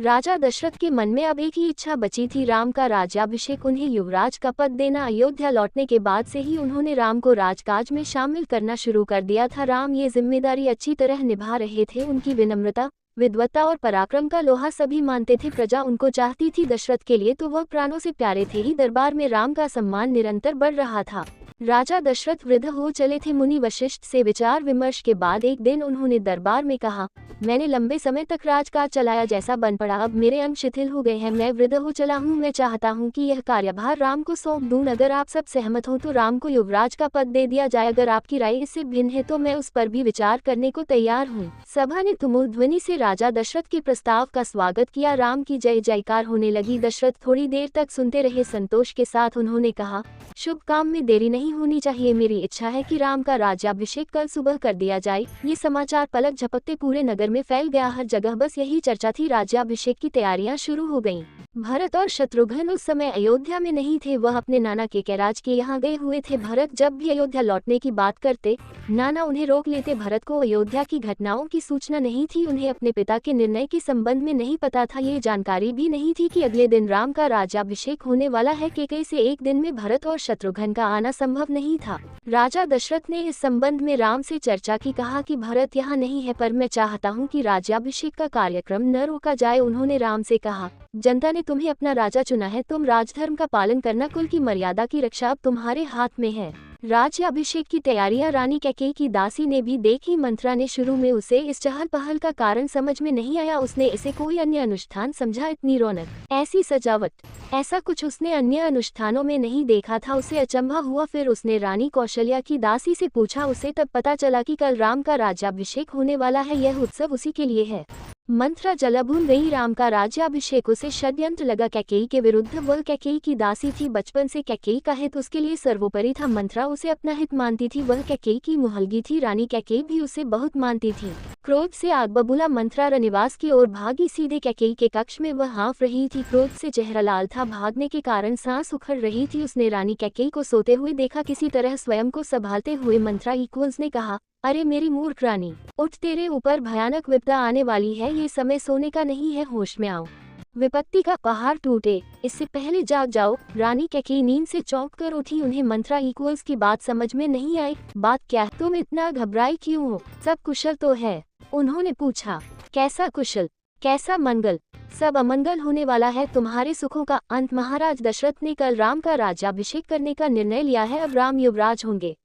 राजा दशरथ के मन में अब एक ही इच्छा बची थी, राम का राज्याभिषेक। उन्हें युवराज का पद देना। अयोध्या लौटने के बाद से ही उन्होंने राम को राजकाज में शामिल करना शुरू कर दिया था। राम ये जिम्मेदारी अच्छी तरह निभा रहे थे। उनकी विनम्रता, विद्वत्ता और पराक्रम का लोहा सभी मानते थे। प्रजा उनको चाहती थी। दशरथ के लिए तो वह प्राणों से प्यारे थे ही। दरबार में राम का सम्मान निरंतर बढ़ रहा था। राजा दशरथ वृद्ध हो चले थे। मुनि वशिष्ठ से विचार विमर्श के बाद एक दिन उन्होंने दरबार में कहा, मैंने लंबे समय तक राजकाज चलाया, जैसा बन पड़ा अब मेरे अंग शिथिल हो गए हैं। मैं वृद्ध हो चला हूँ। मैं चाहता हूँ कि यह कार्यभार राम को सौंप दूं। अगर आप सब सहमत हो तो राम को युवराज का पद दे दिया जाए। अगर आपकी राय इससे भिन्न है तो मैं उस पर भी विचार करने को तैयार हूँ। सभा ने तुमुल ध्वनि से राजा दशरथ के प्रस्ताव का स्वागत किया। राम की जय जयकार होने लगी। दशरथ थोड़ी देर तक सुनते रहे। संतोष के साथ उन्होंने कहा, शुभ काम में देरी नहीं होनी चाहिए। मेरी इच्छा है कि राम का राज्याभिषेक कल सुबह कर दिया जाए। ये समाचार पलक झपकते पूरे नगर में फैल गया। हर जगह बस यही चर्चा थी। राज्याभिषेक की तैयारियां शुरू हो गईं। भरत और शत्रुघ्न उस समय अयोध्या में नहीं थे। वह अपने नाना केकैराज के यहाँ गए हुए थे। भरत जब भी अयोध्या लौटने की बात करते, नाना उन्हें रोक लेते। भरत को अयोध्या की घटनाओं की सूचना नहीं थी। उन्हें अपने पिता के निर्णय के संबंध में नहीं पता था। ये जानकारी भी नहीं थी कि अगले दिन राम का राज्याभिषेक होने वाला है। केकई से एक दिन में भरत और शत्रुघ्न का आना संभव नहीं था। राजा दशरथ ने इस संबंध में राम से चर्चा की। कहा कि भरत यहाँ नहीं है, पर मैं चाहता हूँ कि राज्याभिषेक का कार्यक्रम न रोका जाए। उन्होंने राम से कहा, जनता ने तुम्हें अपना राजा चुना है। तुम राजधर्म का पालन करना, कुल की मर्यादा की रक्षा अब तुम्हारे हाथ में है। राज्याभिषेक की तैयारियां रानी कैकेयी की दासी ने भी देखी। मंत्रा ने शुरू में उसे इस चहल पहल का कारण समझ में नहीं आया। उसने इसे कोई अन्य अनुष्ठान समझा। इतनी रौनक, ऐसी सजावट, ऐसा कुछ उसने अन्य अनुष्ठानों में नहीं देखा था। उसे अचंभा हुआ। फिर उसने रानी कौशल्या की दासी से पूछा। उसे तब पता चला कि कल राम का राज्याभिषेक होने वाला है। यह उत्सव उसी के लिए है। मंत्रा जलभून गई। राम का राज्याभिषेक उसे षड्यंत्र लगा। कैकेयी के विरुद्ध। वह कैकेयी की दासी थी। बचपन से कैकेयी का हित उसके लिए सर्वोपरि था। मंत्रा उसे अपना हित मानती थी। वह कैकेयी की मुहलगी थी। रानी कैकेयी भी उसे बहुत मानती थी। क्रोध से आग बबूला मंत्रा रनिवास की ओर भागी। सीधे कैकेयी के कक्ष में वह हाँफ रही थी। क्रोध से चेहरा लाल था। भागने के कारण सांस उखड़ रही थी। उसने रानी कैकेयी को सोते हुए देखा। किसी तरह स्वयं को संभालते हुए मंत्रा ने कहा, अरे मेरी मूर्ख रानी, उठ, तेरे ऊपर भयानक विपदा आने वाली है। ये समय सोने का नहीं है, होश में आओ। विपत्ति का पहाड़ टूटे, इससे पहले जाग जाओ। रानी कैकेयी नींद से चौंक कर उठी। उन्हें मंत्रा की बात समझ में नहीं आई। बात क्या है? तुम इतना घबराई क्यों हो? सब कुशल तो है? उन्होंने पूछा। कैसा कुशल, कैसा मंगल? सब अमंगल होने वाला है। तुम्हारे सुखों का अंत। महाराज दशरथ ने कल राम का राज्याभिषेक करने का निर्णय लिया है। अब राम युवराज होंगे।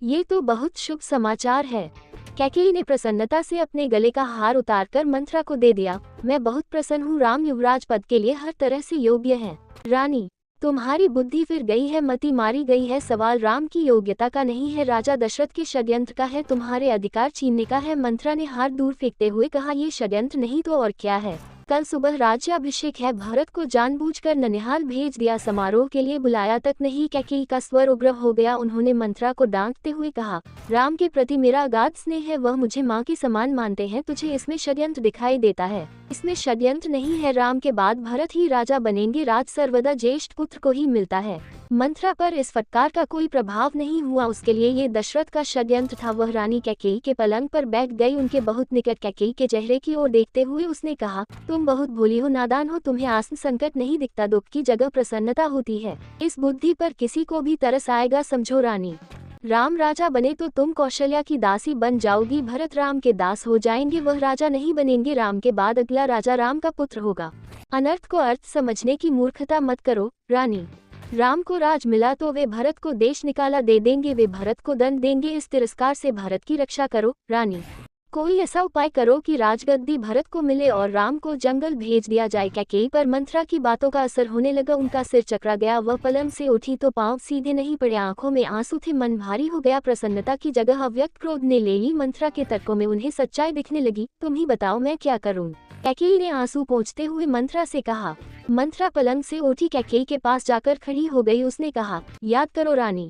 ये तो बहुत शुभ समाचार है। कैकेयी ने प्रसन्नता से अपने गले का हार उतारकर मंत्रा को दे दिया। मैं बहुत प्रसन्न हूँ। राम युवराज पद के लिए हर तरह से योग्य हैं। रानी, तुम्हारी बुद्धि फिर गई है, मति मारी गई है। सवाल राम की योग्यता का नहीं है, राजा दशरथ के षड्यंत्र का है। तुम्हारे अधिकार छीनने का है। मंत्रा ने हार दूर फेंकते हुए कहा, ये षड्यंत्र नहीं तो और क्या है? कल सुबह राज्याभिषेक है। भरत को जानबूझकर ननिहाल भेज दिया, समारोह के लिए बुलाया तक नहीं। कैकेयी का स्वर उग्र हो गया। उन्होंने मंत्रा को डांटते हुए कहा, राम के प्रति मेरा अगाध स्नेह है। वह मुझे माँ के समान मानते हैं। तुझे इसमें षड्यंत्र दिखाई देता है? इसमें षड्यंत्र नहीं है। राम के बाद भरत ही राजा बनेंगे। राज सर्वदा ज्येष्ठ पुत्र को ही मिलता है। मंत्रा पर इस फटकार का कोई प्रभाव नहीं हुआ। उसके लिए ये दशरथ का षड्यंत्र था। वह रानी कैकेयी के पलंग पर बैठ गई। उनके बहुत निकट कैकेयी के चेहरे की ओर देखते हुए उसने कहा, तुम बहुत भोली हो, नादान हो। तुम्हें आसन संकट नहीं दिखता, दुख की जगह प्रसन्नता होती है। इस बुद्धि पर किसी को भी तरस आएगा। समझो रानी, राम राजा बने तो तुम कौशल्या की दासी बन जाओगी। भरत राम के दास हो जाएंगे। वह राजा नहीं बनेंगे। राम के बाद अगला राजा राम का पुत्र होगा। अनर्थ को अर्थ समझने की मूर्खता मत करो रानी। राम को राज मिला तो वे भरत को देश निकाला दे देंगे। वे भरत को दंड देंगे। इस तिरस्कार से भरत की रक्षा करो रानी। कोई ऐसा उपाय करो कि राजगद्दी भरत को मिले और राम को जंगल भेज दिया जाए। कैकेयी पर मंत्रा की बातों का असर होने लगा। उनका सिर चकरा गया। वह पलंग से उठी तो पांव सीधे नहीं पड़े। आंखों में आंसू थे। मन भारी हो गया। प्रसन्नता की जगह अव्यक्त क्रोध ने ले ली। मंत्रा के तर्कों में उन्हें सच्चाई दिखने लगी। तुम ही बताओ, मैं क्या करूं? कैकेयी ने आंसू पोंछते हुए मंत्रा से कहा। मंत्रा पलंग से उठी, कैकेयी के पास जाकर खड़ी हो गई। उसने कहा, याद करो रानी,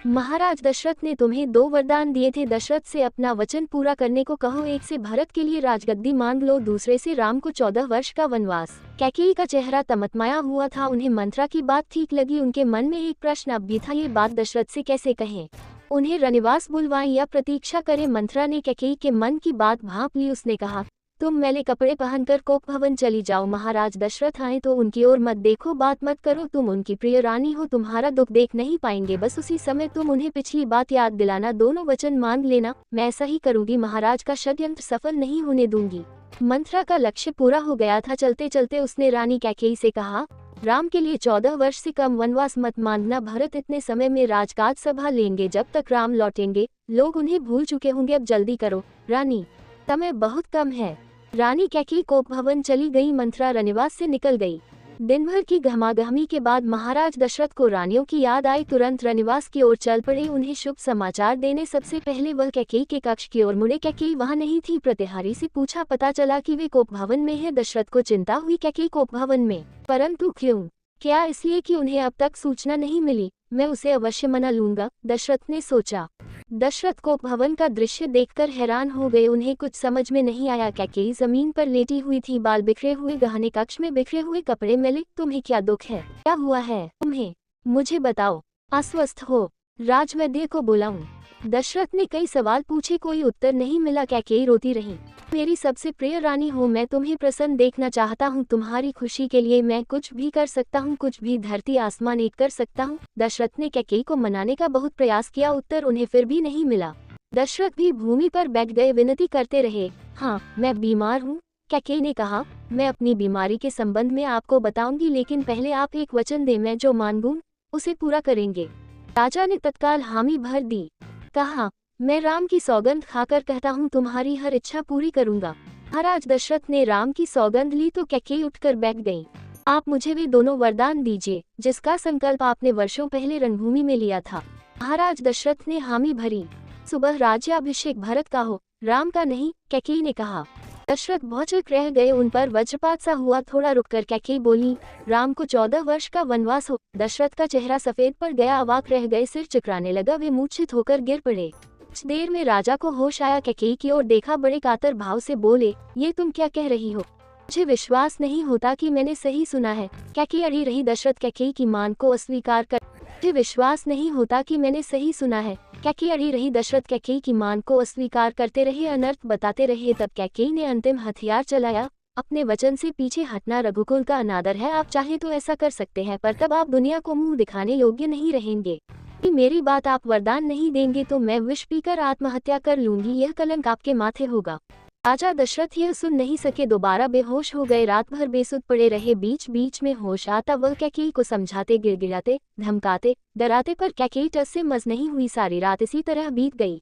महाराज दशरथ ने तुम्हें 2 वरदान दिए थे। दशरथ से अपना वचन पूरा करने को कहो। एक से भरत के लिए राजगद्दी मांग लो, दूसरे से राम को 14 वर्ष का वनवास। कैकेयी का चेहरा तमतमाया हुआ था। उन्हें मंत्रा की बात ठीक लगी। उनके मन में एक प्रश्न अब भी था, ये बात दशरथ से कैसे कहें? उन्हें रनिवास बुलवाएं या प्रतीक्षा करें? मंत्रा ने कैकेयी के मन की बात भांप ली। उसने कहा, तुम मैले कपड़े पहनकर कोप भवन चली जाओ। महाराज दशरथ आए तो उनकी ओर मत देखो, बात मत करो, तुम उनकी प्रिय रानी हो, तुम्हारा दुख देख नहीं पाएंगे। बस उसी समय तुम उन्हें पिछली बात याद दिलाना, दोनों वचन मान लेना, मैं ऐसा ही करूंगी। महाराज का षड्यंत्र सफल नहीं होने दूंगी। मंथरा का लक्ष्य पूरा हो गया था। चलते चलते उसने रानी कैकेयी से कहा, राम के लिए 14 वर्ष से कम वनवास मत मांगना। भरत इतने समय में राजकाज सभा लेंगे, जब तक राम लौटेंगे लोग उन्हें भूल चुके होंगे। अब जल्दी करो रानी, समय बहुत कम है। रानी कैकेयी कोप भवन चली गई। मंथरा रनिवास से निकल गई। दिन भर की गहमागहमी के बाद महाराज दशरथ को रानियों की याद आई। तुरंत रनिवास की ओर चल पड़े उन्हें शुभ समाचार देने। सबसे पहले वह कैकेयी के कक्ष की ओर मुड़े। कैकेयी वहां नहीं थी। प्रतिहारी से पूछा, पता चला कि वे कोप भवन में है। दशरथ को चिंता हुई, कैकेयी कोप भवन में, परंतु क्यों? क्या इसलिए कि उन्हें अब तक सूचना नहीं मिली? मैं उसे अवश्य मना लूंगा, दशरथ ने सोचा। दशरथ कोप भवन का दृश्य देखकर हैरान हो गए। उन्हें कुछ समझ में नहीं आया। कैकेयी जमीन पर लेटी हुई थी, बाल बिखरे हुए, गहने कक्ष में बिखरे हुए कपड़े मैले। तुम्हें क्या दुख है? क्या हुआ है तुम्हें? मुझे बताओ। अस्वस्थ हो? राजवैद्य को बुलाऊं? दशरथ ने कई सवाल पूछे, कोई उत्तर नहीं मिला। कैकेयी रोती रही। मेरी सबसे प्रिय रानी हो, मैं तुम्हें प्रसन्न देखना चाहता हूँ। तुम्हारी खुशी के लिए मैं कुछ भी कर सकता हूँ, कुछ भी धरती आसमान एक कर सकता हूँ। दशरथ ने कैकेयी को मनाने का बहुत प्रयास किया, उत्तर उन्हें फिर भी नहीं मिला। दशरथ भी भूमि पर बैठ गए, विनती करते रहे। हाँ, मैं बीमार हूँ, कैकेयी ने कहा। मैं अपनी बीमारी के संबंध में आपको बताऊंगी, लेकिन पहले आप एक वचन दें, मैं जो मांगूं उसे पूरा करेंगे। राजा ने तत्काल हामी भर दी। कहा, मैं राम की सौगंध खाकर कहता हूँ, तुम्हारी हर इच्छा पूरी करूंगा। महाराज दशरथ ने राम की सौगंध ली तो कैकेयी उठकर बैठ गई। आप मुझे वे दोनों वरदान दीजिए जिसका संकल्प आपने वर्षों पहले रणभूमि में लिया था। महाराज दशरथ ने हामी भरी। सुबह राज्याभिषेक भरत का हो, राम का नहीं, कैकेयी ने कहा। दशरथ भौचक रह गए, उन पर वज्रपात सा हुआ। थोड़ा रुककर कैकेयी बोली, राम को 14 वर्ष का वनवास हो। दशरथ का चेहरा सफेद पड़ गया, अवाक रह गए, सिर चकराने लगा, वे मूर्छित होकर गिर पड़े। कुछ देर में राजा को होश आया, कैकेयी की ओर देखा, बड़े कातर भाव से बोले, ये तुम क्या कह रही हो? मुझे विश्वास नहीं होता कि मैंने सही सुना है। कैकेयी अड़ी रही। दशरथ कैकेयी की मान को अस्वीकार कर मुझे विश्वास नहीं होता कि मैंने सही सुना है। कैकेयी अड़ी रही। दशरथ कैकेयी की मान को अस्वीकार करते रहे, अनर्थ बताते रहे। तब कैकेयी ने अंतिम हथियार चलाया, अपने वचन से पीछे हटना रघुकुल का अनादर है। आप चाहे तो ऐसा कर सकते हैं, पर तब आप दुनिया को मुंह दिखाने योग्य नहीं रहेंगे। मेरी बात आप वरदान नहीं देंगे तो मैं विष पीकर आत्महत्या कर लूंगी, यह कलंक आपके माथे होगा। राजा दशरथ यह सुन नहीं सके, दोबारा बेहोश हो गए। रात भर बेसुध पड़े रहे। बीच बीच में होश आता वह कैकेयी को समझाते, गिड़गिड़ाते, धमकाते, डराते, पर कैकेयी टस से मस नहीं हुई। सारी रात इसी तरह बीत गई।